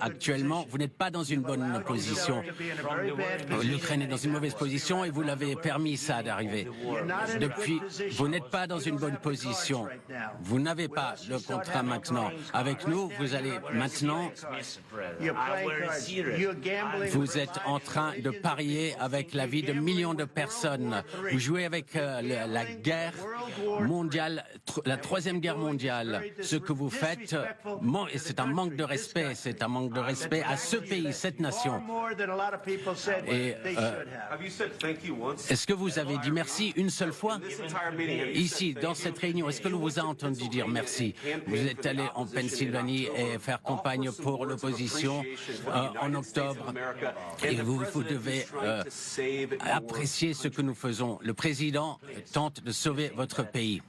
actuellement, vous n'êtes pas dans une bonne position. L'Ukraine est dans une mauvaise position et vous l'avez permis ça d'arriver. Depuis, vous n'êtes pas dans une bonne position. Vous n'avez pas le contrat maintenant. Avec nous, vous allez maintenant... Vous êtes en train de parier avec la vie de millions de personnes. Vous jouez avec la guerre mondiale, la troisième guerre mondiale. Ce que vous faites, c'est un manque de respect. C'est un manque de respect à ce pays, cette nation. Et est-ce que vous avez dit merci une seule fois ici, dans cette réunion? Est-ce que l'on vous a entendu dire merci? Vous êtes allé en Pennsylvanie et faire campagne pour l'opposition en octobre. Et vous devez apprécier ce que nous faisons. Le président tente de sauver votre pays.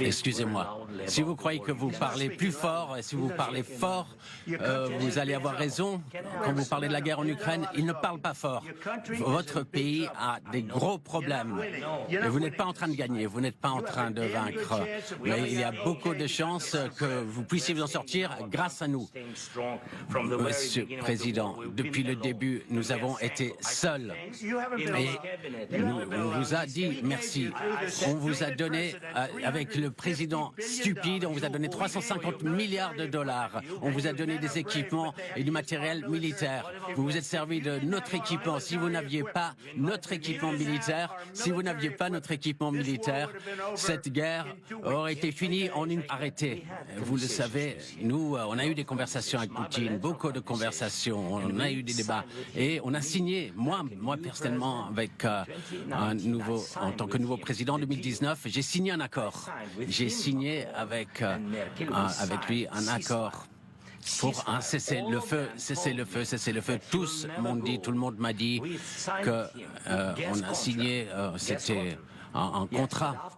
Excusez-moi. Si vous croyez que vous parlez plus fort, si vous parlez fort, vous allez avoir raison. Quand vous parlez de la guerre en Ukraine, il ne parle pas fort. Votre pays a des gros problèmes. Et vous n'êtes pas en train de gagner, vous n'êtes pas en train de vaincre. Mais il y a beaucoup de chances que vous puissiez vous en sortir grâce à nous. Monsieur le Président, depuis le début, nous avons été seuls. Et on vous a dit merci. On vous a donné... Avec le président stupide, on vous a donné 350 milliards de dollars. On vous a donné des équipements et du matériel militaire. Vous vous êtes servi de notre équipement. Si vous n'aviez pas notre équipement militaire, cette guerre aurait été finie en une arrêtée. Vous le savez, nous, on a eu des conversations avec Poutine, beaucoup de conversations, on a eu des débats. Et on a signé, moi personnellement, avec en tant que nouveau président en 2019, j'ai signé un accord. J'ai signé avec lui un accord pour un cessez-le-feu. Tout le monde m'a dit que on a signé, c'était un contrat,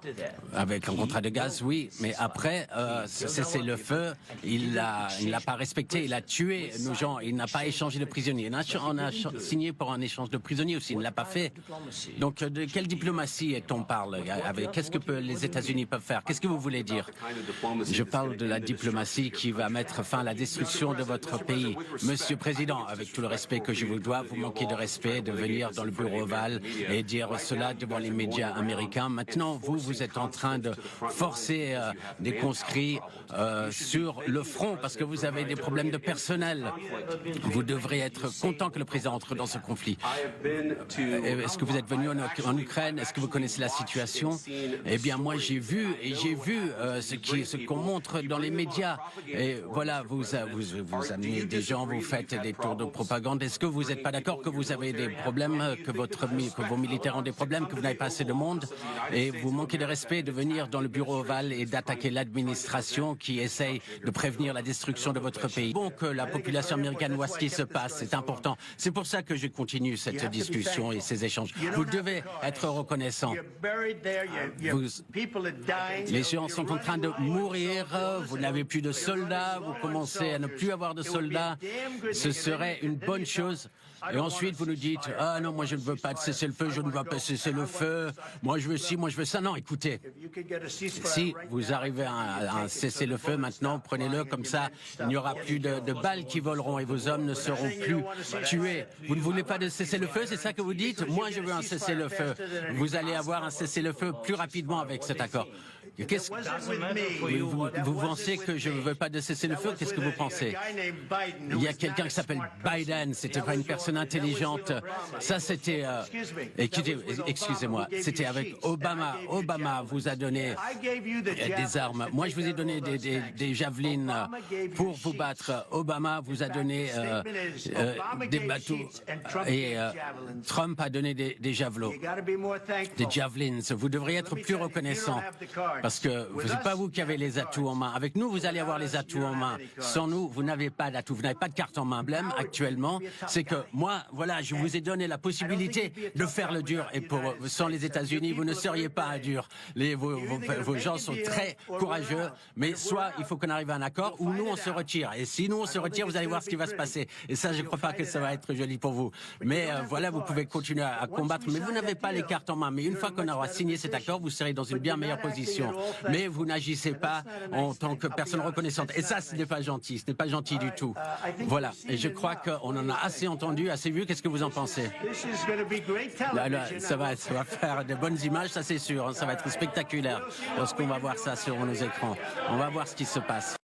avec un contrat de gaz, oui, mais après, ce cessez-le-feu, il l'a pas respecté, il a tué nos gens, il n'a pas échangé de prisonniers. On a signé pour un échange de prisonniers aussi, il ne l'a pas fait. Donc, de quelle diplomatie est-on parle? Qu'est-ce que les États-Unis peuvent faire? Qu'est-ce que vous voulez dire? Je parle de la diplomatie qui va mettre fin à la destruction de votre pays. Monsieur le Président, avec tout le respect que je vous dois, vous manquez de respect de venir dans le bureau ovale et dire cela devant les médias américains. Maintenant, vous êtes en train de forcer des conscrits sur le front parce que vous avez des problèmes de personnel. Vous devrez être content que le président entre dans ce conflit. Est-ce que vous êtes venu en Ukraine? Est-ce que vous connaissez la situation? Eh bien, moi, j'ai vu ce qu'on montre dans les médias. Et voilà, vous amenez des gens, vous faites des tours de propagande. Est-ce que vous n'êtes pas d'accord que vous avez des problèmes, que vos militaires ont des problèmes, que vous n'avez pas assez de monde? Et vous manquez de respect de venir dans le bureau ovale et d'attaquer l'administration qui essaye de prévenir la destruction de votre pays. Bon que la population américaine voit ce qui se passe, c'est important. C'est pour ça que je continue cette discussion et ces échanges. Vous devez être reconnaissant. Les gens sont en train de mourir, vous n'avez plus de soldats, vous commencez à ne plus avoir de soldats. Ce serait une bonne chose. Et ensuite, vous nous dites, ah non, moi je ne veux pas de cessez-le-feu, je ne veux pas cesser le feu, moi je veux ci, moi je veux ça. Non, écoutez, si vous arrivez à un cessez-le-feu maintenant, prenez-le comme ça, il n'y aura plus de balles qui voleront et vos hommes ne seront plus tués. Vous ne voulez pas de cessez-le-feu, c'est ça que vous dites? Moi je veux un cessez-le-feu. Vous allez avoir un cessez-le-feu plus rapidement avec cet accord. Vous pensez que je ne veux pas de cessez-le-feu? Qu'est-ce que vous pensez? Il y a quelqu'un qui s'appelle Biden, c'était pas une personne intelligente. Ça c'était, excusez-moi, c'était avec Obama. Obama vous a donné des armes. Moi je vous ai donné des javelines pour vous battre. Obama vous a donné des bateaux et Trump a donné des javelots, des javelins. Vous devriez être plus reconnaissant. Parce que ce n'est pas vous qui avez les atouts en main. Avec nous, vous allez avoir les atouts en main. Sans nous, vous n'avez pas d'atouts. Vous n'avez pas de carte en main. Le problème actuellement, c'est que moi, voilà, je vous ai donné la possibilité de faire le dur. Et sans les États-Unis, vous ne seriez pas un dur. Vos gens sont très courageux. Mais soit il faut qu'on arrive à un accord, ou nous, on se retire. Et si nous, on se retire, vous allez voir ce qui va se passer. Et ça, je ne crois pas que ça va être joli pour vous. Mais voilà, vous pouvez continuer à combattre. Mais vous n'avez pas les cartes en main. Mais une fois qu'on aura signé cet accord, vous serez dans une bien meilleure position. mais vous n'agissez pas en tant que personne reconnaissante. Et ça, ce n'est pas gentil, ce n'est pas gentil du tout. Voilà, et je crois qu'on en a assez entendu, assez vu. Qu'est-ce que vous en pensez? Là, ça va faire de bonnes images, ça c'est sûr. Ça va être spectaculaire lorsqu'on va voir ça sur nos écrans. On va voir ce qui se passe.